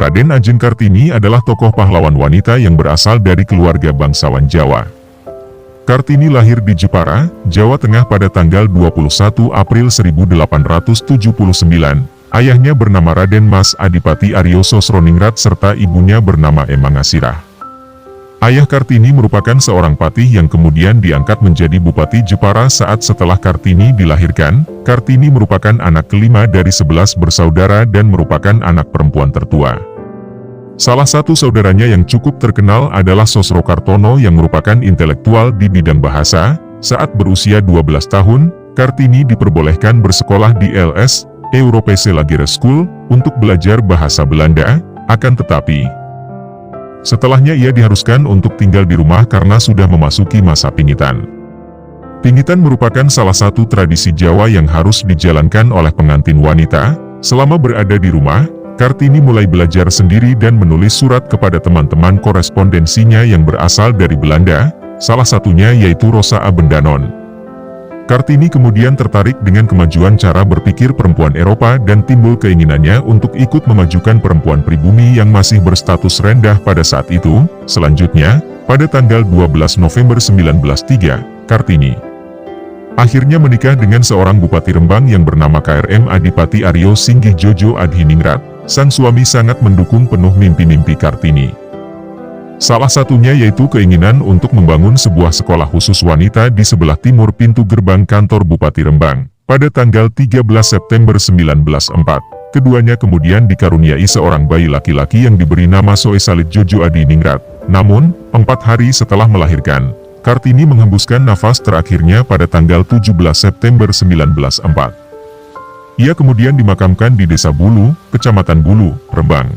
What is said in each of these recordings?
Raden Ajeng Kartini adalah tokoh pahlawan wanita yang berasal dari keluarga bangsawan Jawa. Kartini lahir di Jepara, Jawa Tengah pada tanggal 21 April 1879. Ayahnya bernama Raden Mas Adipati Aryo Sosroningrat serta ibunya bernama Emangasirah. Ayah Kartini merupakan seorang patih yang kemudian diangkat menjadi Bupati Jepara saat setelah Kartini dilahirkan. Kartini merupakan anak kelima dari 11 bersaudara dan merupakan anak perempuan tertua. Salah satu saudaranya yang cukup terkenal adalah Sosro Kartono yang merupakan intelektual di bidang bahasa. Saat berusia 12 tahun, Kartini diperbolehkan bersekolah di LS, Europese Lagere School, untuk belajar bahasa Belanda. Akan tetapi, setelahnya ia diharuskan untuk tinggal di rumah karena sudah memasuki masa pingitan. Pingitan merupakan salah satu tradisi Jawa yang harus dijalankan oleh pengantin wanita. Selama berada di rumah, Kartini mulai belajar sendiri dan menulis surat kepada teman-teman korespondensinya yang berasal dari Belanda, salah satunya yaitu Rosa Abendanon. Kartini kemudian tertarik dengan kemajuan cara berpikir perempuan Eropa dan timbul keinginannya untuk ikut memajukan perempuan pribumi yang masih berstatus rendah pada saat itu. Selanjutnya, pada tanggal 12 November 1903, Kartini akhirnya menikah dengan seorang Bupati Rembang yang bernama KRM Adipati Aryo Singgih Jojo Adhiningrat. Sang suami sangat mendukung penuh mimpi-mimpi Kartini. Salah satunya yaitu keinginan untuk membangun sebuah sekolah khusus wanita di sebelah timur pintu gerbang kantor Bupati Rembang. Pada tanggal 13 September 1904, keduanya kemudian dikaruniai seorang bayi laki-laki yang diberi nama Soesalit Jojo Adiningrat. Namun, 4 hari setelah melahirkan, Kartini menghembuskan nafas terakhirnya pada tanggal 17 September 1904. Ia kemudian dimakamkan di Desa Bulu, Kecamatan Bulu, Rembang.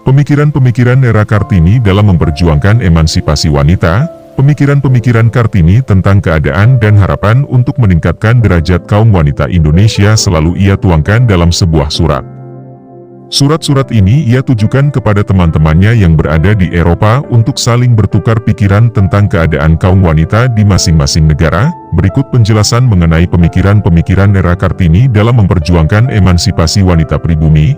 Pemikiran-pemikiran era Kartini dalam memperjuangkan emansipasi wanita, pemikiran-pemikiran Kartini tentang keadaan dan harapan untuk meningkatkan derajat kaum wanita Indonesia selalu ia tuangkan dalam sebuah surat. Surat-surat ini ia tujukan kepada teman-temannya yang berada di Eropa untuk saling bertukar pikiran tentang keadaan kaum wanita di masing-masing negara. Berikut penjelasan mengenai pemikiran-pemikiran era Kartini dalam memperjuangkan emansipasi wanita pribumi.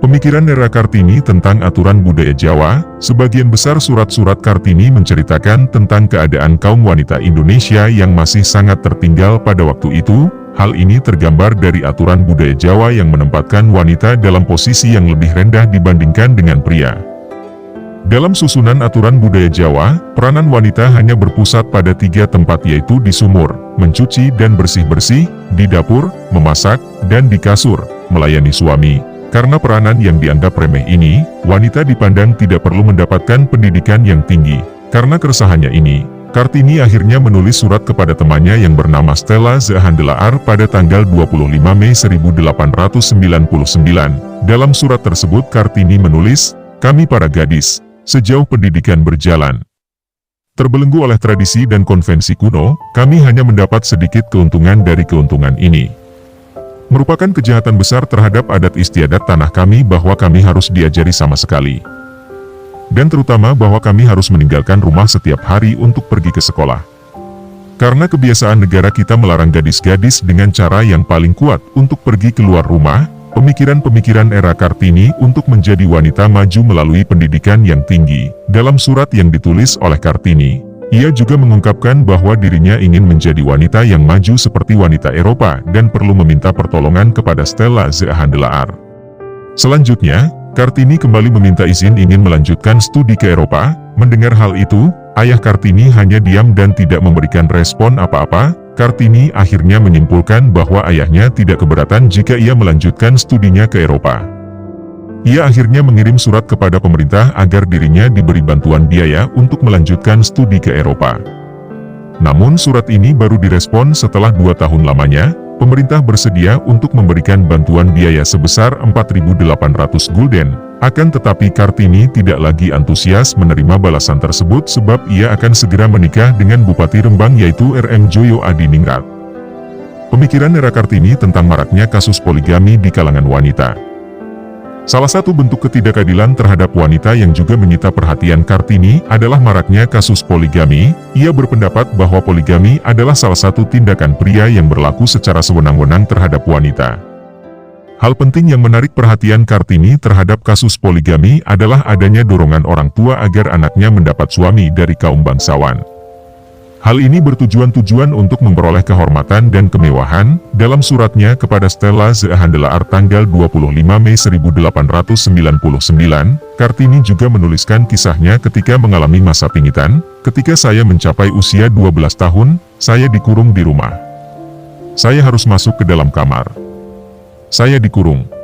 Pemikiran era Kartini tentang aturan budaya Jawa. Sebagian besar surat-surat Kartini menceritakan tentang keadaan kaum wanita Indonesia yang masih sangat tertinggal pada waktu itu. Hal ini tergambar dari aturan budaya Jawa yang menempatkan wanita dalam posisi yang lebih rendah dibandingkan dengan pria. Dalam susunan aturan budaya Jawa, peranan wanita hanya berpusat pada 3 tempat yaitu di sumur, mencuci dan bersih-bersih, di dapur, memasak, dan di kasur, melayani suami. Karena peranan yang dianggap remeh ini, wanita dipandang tidak perlu mendapatkan pendidikan yang tinggi. Karena keresahannya ini, Kartini akhirnya menulis surat kepada temannya yang bernama Stella Zahandelaar pada tanggal 25 Mei 1899. Dalam surat tersebut Kartini menulis, "Kami para gadis, sejauh pendidikan berjalan, terbelenggu oleh tradisi dan konvensi kuno, kami hanya mendapat sedikit keuntungan dari keuntungan ini. Merupakan kejahatan besar terhadap adat istiadat tanah kami bahwa kami harus diajari sama sekali. Dan terutama bahwa kami harus meninggalkan rumah setiap hari untuk pergi ke sekolah. Karena kebiasaan negara kita melarang gadis-gadis dengan cara yang paling kuat untuk pergi keluar rumah." Pemikiran-pemikiran era Kartini untuk menjadi wanita maju melalui pendidikan yang tinggi. Dalam surat yang ditulis oleh Kartini, ia juga mengungkapkan bahwa dirinya ingin menjadi wanita yang maju seperti wanita Eropa dan perlu meminta pertolongan kepada Stella Zahandelaar. Selanjutnya, Kartini kembali meminta izin ingin melanjutkan studi ke Eropa. Mendengar hal itu, ayah Kartini hanya diam dan tidak memberikan respon apa-apa. Kartini akhirnya menyimpulkan bahwa ayahnya tidak keberatan jika ia melanjutkan studinya ke Eropa. Ia akhirnya mengirim surat kepada pemerintah agar dirinya diberi bantuan biaya untuk melanjutkan studi ke Eropa. Namun surat ini baru direspon setelah 2 tahun lamanya. Pemerintah bersedia untuk memberikan bantuan biaya sebesar 4.800 gulden. Akan tetapi Kartini tidak lagi antusias menerima balasan tersebut sebab ia akan segera menikah dengan Bupati Rembang yaitu RM Joyo Adiningrat. Pemikiran era Kartini tentang maraknya kasus poligami di kalangan wanita. Salah satu bentuk ketidakadilan terhadap wanita yang juga menyita perhatian Kartini adalah maraknya kasus poligami. Ia berpendapat bahwa poligami adalah salah satu tindakan pria yang berlaku secara sewenang-wenang terhadap wanita. Hal penting yang menarik perhatian Kartini terhadap kasus poligami adalah adanya dorongan orang tua agar anaknya mendapat suami dari kaum bangsawan. Hal ini bertujuan untuk memperoleh kehormatan dan kemewahan. Dalam suratnya kepada Stella Zeahandelaar tanggal 25 Mei 1899, Kartini juga menuliskan kisahnya ketika mengalami masa pingitan. Ketika saya mencapai usia 12 tahun, saya dikurung di rumah. Saya harus masuk ke dalam kamar. Saya dikurung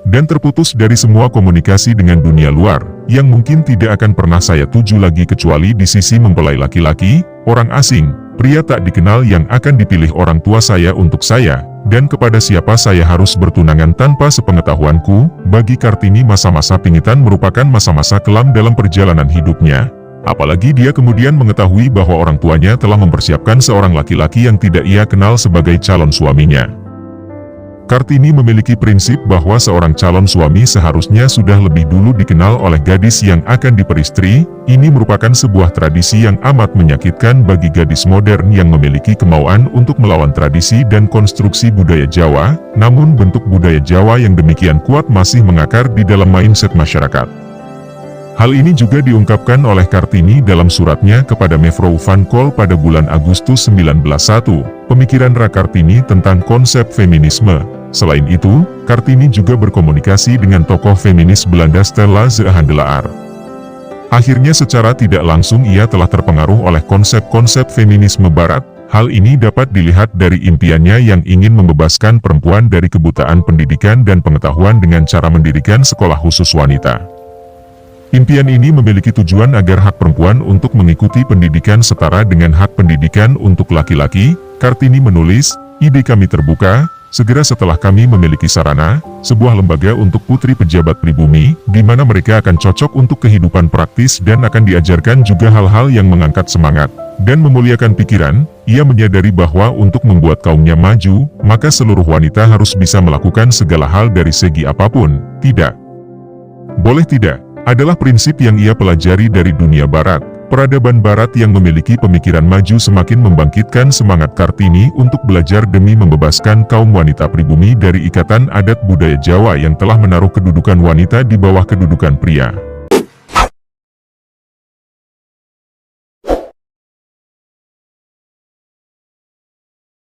dan terputus dari semua komunikasi dengan dunia luar, yang mungkin tidak akan pernah saya tuju lagi kecuali di sisi mempelai laki-laki, orang asing, pria tak dikenal yang akan dipilih orang tua saya untuk saya, dan kepada siapa saya harus bertunangan tanpa sepengetahuanku. Bagi Kartini masa-masa pingitan merupakan masa-masa kelam dalam perjalanan hidupnya, apalagi dia kemudian mengetahui bahwa orang tuanya telah mempersiapkan seorang laki-laki yang tidak ia kenal sebagai calon suaminya. Kartini memiliki prinsip bahwa seorang calon suami seharusnya sudah lebih dulu dikenal oleh gadis yang akan diperistri. Ini merupakan sebuah tradisi yang amat menyakitkan bagi gadis modern yang memiliki kemauan untuk melawan tradisi dan konstruksi budaya Jawa, namun bentuk budaya Jawa yang demikian kuat masih mengakar di dalam mindset masyarakat. Hal ini juga diungkapkan oleh Kartini dalam suratnya kepada Mevrouw van Kol pada bulan Agustus 1901, pemikiran Kartini tentang konsep feminisme. Selain itu, Kartini juga berkomunikasi dengan tokoh feminis Belanda Stella Zeahandelaar. Akhirnya secara tidak langsung ia telah terpengaruh oleh konsep-konsep feminisme barat. Hal ini dapat dilihat dari impiannya yang ingin membebaskan perempuan dari kebutaan pendidikan dan pengetahuan dengan cara mendirikan sekolah khusus wanita. Impian ini memiliki tujuan agar hak perempuan untuk mengikuti pendidikan setara dengan hak pendidikan untuk laki-laki. Kartini menulis, "Ide kami terbuka. Segera setelah kami memiliki sarana, sebuah lembaga untuk putri pejabat pribumi, di mana mereka akan cocok untuk kehidupan praktis dan akan diajarkan juga hal-hal yang mengangkat semangat dan memuliakan pikiran." Ia menyadari bahwa untuk membuat kaumnya maju, maka seluruh wanita harus bisa melakukan segala hal dari segi apapun. Tidak boleh tidak, adalah prinsip yang ia pelajari dari dunia barat. Peradaban barat yang memiliki pemikiran maju semakin membangkitkan semangat Kartini untuk belajar demi membebaskan kaum wanita pribumi dari ikatan adat budaya Jawa yang telah menaruh kedudukan wanita di bawah kedudukan pria.